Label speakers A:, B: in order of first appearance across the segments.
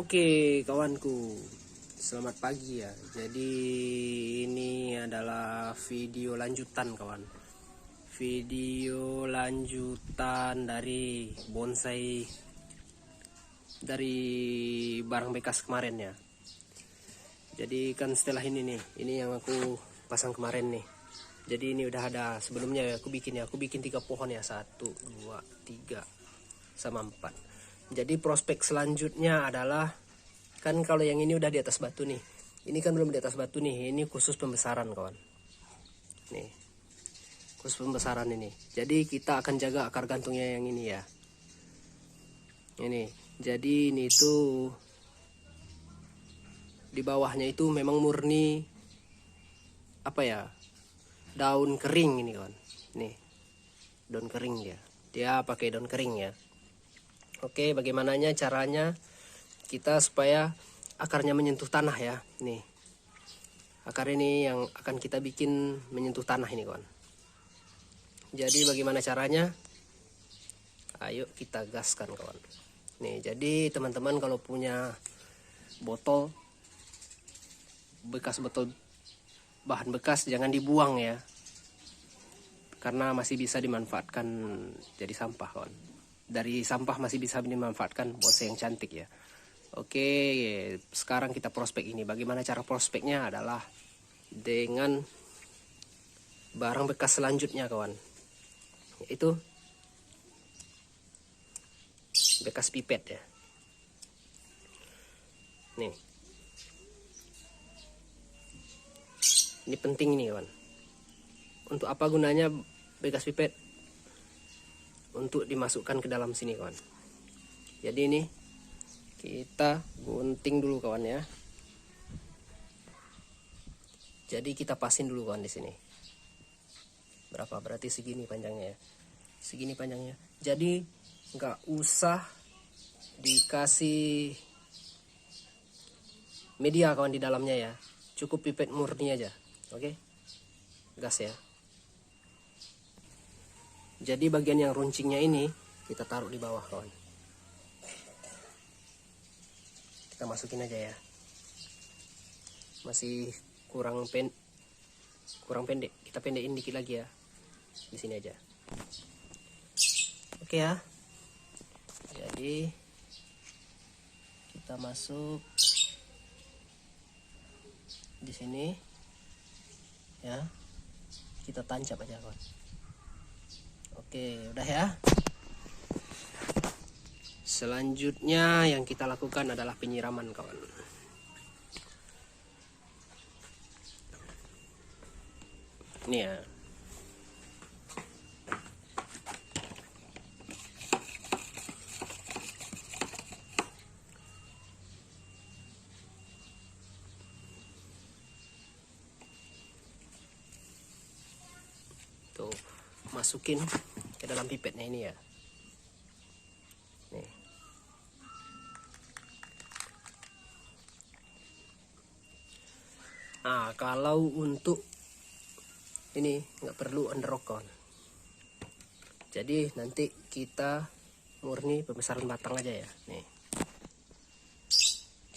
A: Oke kawanku, selamat pagi ya. Jadi ini adalah video lanjutan kawan. Video lanjutan dari bonsai dari barang bekas kemarin ya. Jadi kan setelah ini nih, ini yang aku pasang kemarin nih. Jadi ini udah ada sebelumnya ya, aku bikin 3 pohon ya, 1, 2, 3 sama 4. Jadi prospek selanjutnya adalah, kan kalau yang ini udah di atas batu nih, ini kan belum di atas batu nih, ini khusus pembesaran kawan. Nih, khusus pembesaran ini. Jadi kita akan jaga akar gantungnya yang ini ya. Ini, jadi ini tuh di bawahnya itu memang murni apa ya, daun kering ini kawan. Nih, daun kering dia pakai daun kering ya. Oke, bagaimananya caranya kita supaya akarnya menyentuh tanah ya. Nih, akar ini yang akan kita bikin menyentuh tanah ini kawan. Jadi bagaimana caranya? Ayo kita gaskan kawan. Nih, jadi teman-teman kalau punya botol bekas, botol bahan bekas, jangan dibuang ya, karena masih bisa dimanfaatkan jadi sampah kawan. Dari sampah masih bisa dimanfaatkan bonsai yang cantik ya. Oke, sekarang kita prospek ini. Bagaimana cara prospeknya adalah dengan barang bekas selanjutnya kawan, yaitu bekas pipet ya. Nih, ini penting ini kawan. Untuk apa gunanya bekas pipet? Untuk dimasukkan ke dalam sini kawan. Jadi ini kita gunting dulu kawan ya. Jadi kita pasin dulu kawan di sini. Berapa? Berarti segini panjangnya ya. Segini panjangnya. Jadi nggak usah dikasih media kawan di dalamnya ya. Cukup pipet murni aja. Oke. Gas ya. Jadi bagian yang runcingnya ini kita taruh di bawah kawan. Kita masukin aja ya. Masih kurang pendek. Kita pendekin dikit lagi ya. Di sini aja. Oke ya. Jadi kita masuk di sini ya. Kita tancap aja kawan. Oke, udah ya. Selanjutnya yang kita lakukan adalah penyiraman kawan. Ini ya. Tuh, masukin ke dalam pipetnya ini ya. Nih. Nah, kalau untuk ini nggak perlu underrock kawan. Jadi nanti kita murni pembesaran batang aja ya. Nih.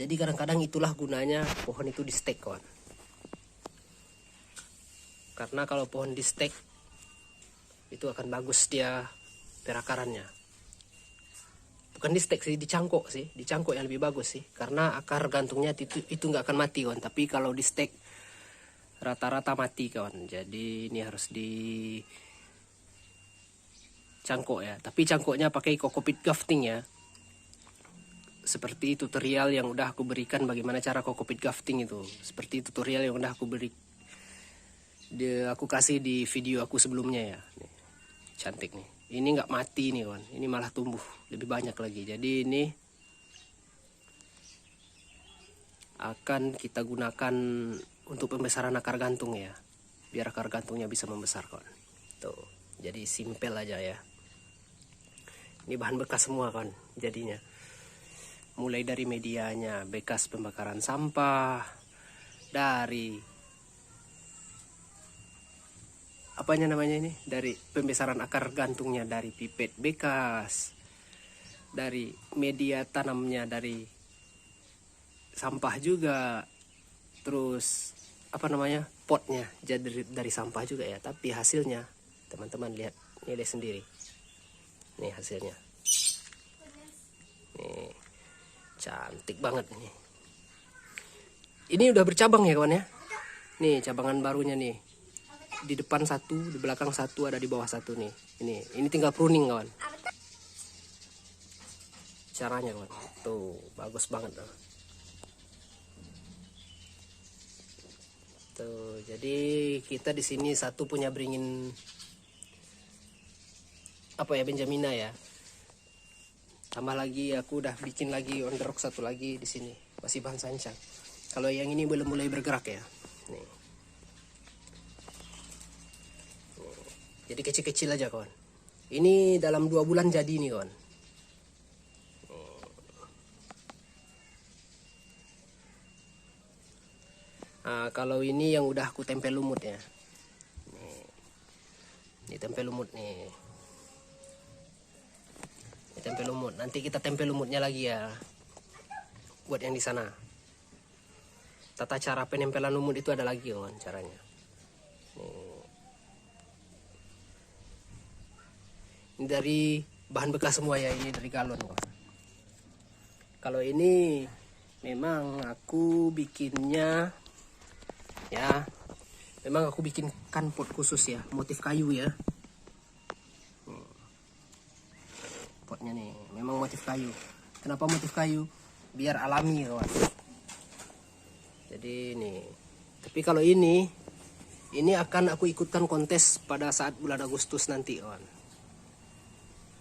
A: Jadi kadang-kadang itulah gunanya pohon itu di stek kawan. Karena kalau pohon di stek itu akan bagus dia perakarannya. Bukan di stek sih, dicangkok sih, dicangkok yang lebih bagus sih, karena akar gantungnya itu nggak akan mati kawan. Tapi kalau di stek rata-rata mati kawan. Jadi ini harus dicangkok ya. Tapi cangkoknya pakai kokopit grafting ya. Seperti tutorial yang udah aku berikan bagaimana cara kokopit grafting itu. Seperti tutorial yang udah aku kasih di video aku sebelumnya ya. Nih, cantik nih. Ini nggak mati nih kawan. Ini malah tumbuh lebih banyak lagi. Jadi ini akan kita gunakan untuk pembesaran akar gantung ya. Biar akar gantungnya bisa membesar kawan. Tuh. Jadi simpel aja ya. Ini bahan bekas semua kan jadinya. Mulai dari medianya, bekas pembakaran sampah, dari apanya namanya ini, dari pembesaran akar gantungnya, dari pipet bekas, dari media tanamnya, dari sampah juga, terus apa namanya, potnya jadi dari sampah juga ya. Tapi hasilnya teman-teman lihat, ini sendiri, nih hasilnya, nih cantik banget ini. Ini udah bercabang ya kawan ya. Nih cabangan barunya nih, di depan satu, di belakang satu, ada di bawah satu nih. Ini tinggal pruning kawan. Caranya kawan, tuh bagus banget tuh. Tuh, jadi kita di sini satu punya beringin apa ya, Benjamina ya. Tambah lagi aku udah bikin lagi on the rock satu lagi di sini, masih bahan sancang. Kalau yang ini belum mulai bergerak ya. Nih. Jadi kecil-kecil aja kawan. Ini dalam 2 bulan jadi nih kawan. Nah, kalau ini yang udah aku tempel lumut ya. Ini tempel lumut nih. Ini tempel lumut. Nanti kita tempel lumutnya lagi ya. Buat yang di sana. Tata cara penempelan lumut itu ada lagi kawan caranya. Ini dari bahan bekas semua ya, ini dari galon kawan. Kalau ini memang aku bikinnya ya, memang aku bikinkan pot khusus ya, motif kayu ya. Potnya nih memang motif kayu. Kenapa motif kayu? Biar alami kawan. Jadi ini, tapi kalau ini akan aku ikutkan kontes pada saat bulan Agustus nanti kawan.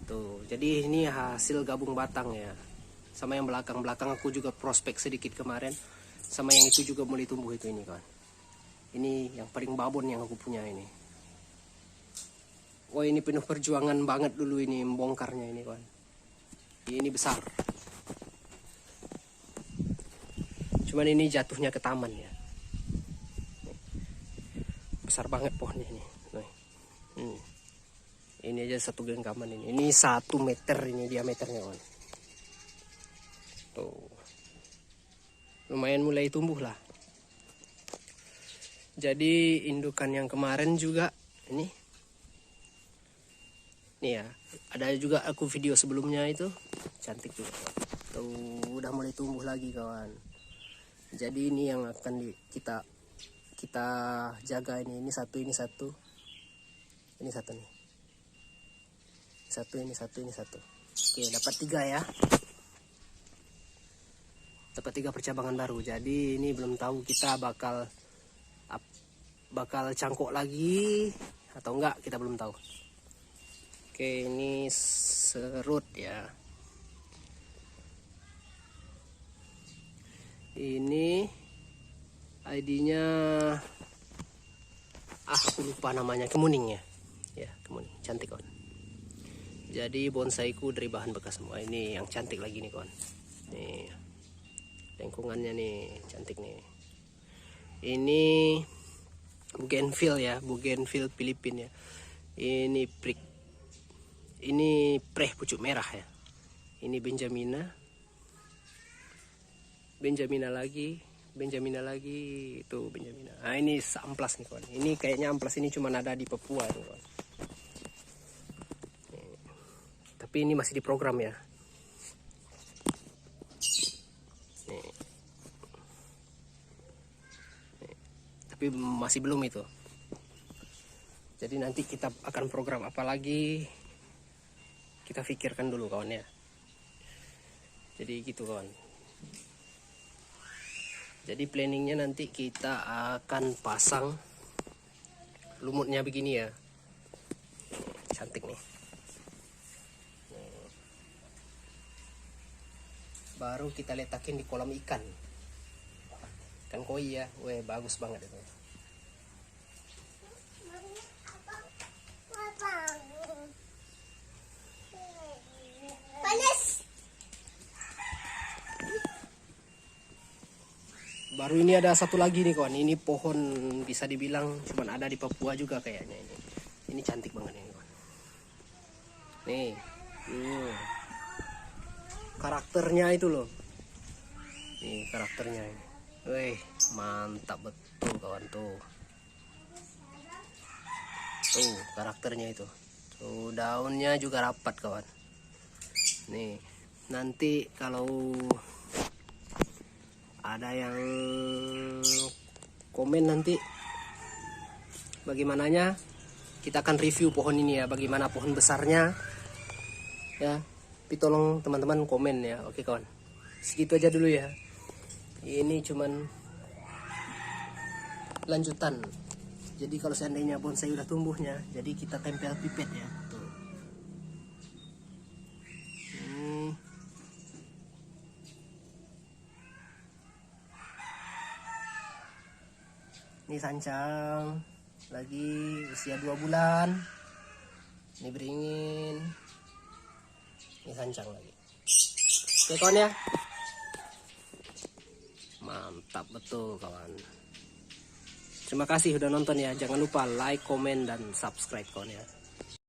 A: Tuh, jadi ini hasil gabung batang ya. Sama yang belakang aku juga prospek sedikit kemarin. Sama yang itu juga mulai tumbuh itu ini kawan. Ini yang paling babon yang aku punya ini. Oh, ini penuh perjuangan banget dulu ini membongkarnya ini kawan. Ini besar. Cuman ini jatuhnya ke taman ya. Besar banget pohonnya ini. Ini aja satu genggaman ini. Ini 1 meter ini diameternya kawan. Tuh. Lumayan mulai tumbuh lah. Jadi indukan yang kemarin juga ini. Nih ya, ada juga aku video sebelumnya itu cantik juga. Tuh, udah mulai tumbuh lagi kawan. Jadi ini yang akan kita jaga ini. Ini satu. Ini satu nih. Ini satu. Oke, dapat 3 ya. Dapat 3 percabangan baru. Jadi ini belum tahu kita bakal cangkok lagi atau enggak, kita belum tahu. Oke, ini serut ya. Ini ID-nya aku lupa namanya, kemuning ya. Ya, kemuning, cantik kawan. Jadi bonsaiku dari bahan bekas semua. Ini yang cantik lagi nih kawan. Nih. Lengkungannya nih cantik nih. Ini bougainville ya, bougainville Filipina ya. Ini preh pucuk merah ya. Ini Benjamina lagi, itu Benjamina. Nah, ini amplas nih kawan. Ini kayaknya amplas ini cuma ada di Papua nih kawan. Tapi ini masih diprogram ya. Tapi masih belum itu. Jadi nanti kita akan program apa lagi, kita pikirkan dulu kawan ya. Jadi gitu kawan. Jadi planningnya nanti kita akan pasang lumutnya begini ya. Cantik nih. Baru kita letakin di kolam ikan koi ya. Weh, bagus banget itu. Panas. Baru ini ada satu lagi nih kawan. Ini pohon bisa dibilang cuman ada di Papua juga kayaknya ini. Ini cantik banget ini kawan. Nih. Karakternya itu loh. Nih karakternya ini. Wih, mantap betul kawan tuh. Tuh karakternya itu. Tuh daunnya juga rapat kawan. Nih, nanti kalau ada yang komen nanti bagaimananya, kita akan review pohon ini ya, bagaimana pohon besarnya ya. Tapi tolong teman-teman komen ya. Oke kawan, segitu aja dulu ya. Ini cuman lanjutan. Jadi kalau seandainya bonsai udah tumbuhnya, jadi kita tempel pipet ya. Tuh. Ini sancang lagi usia 2 bulan. Ini beringin. Ini sancang lagi. Oke kawan ya. Mantap betul kawan. Terima kasih udah nonton ya. Jangan lupa like, komen, dan subscribe kawan ya.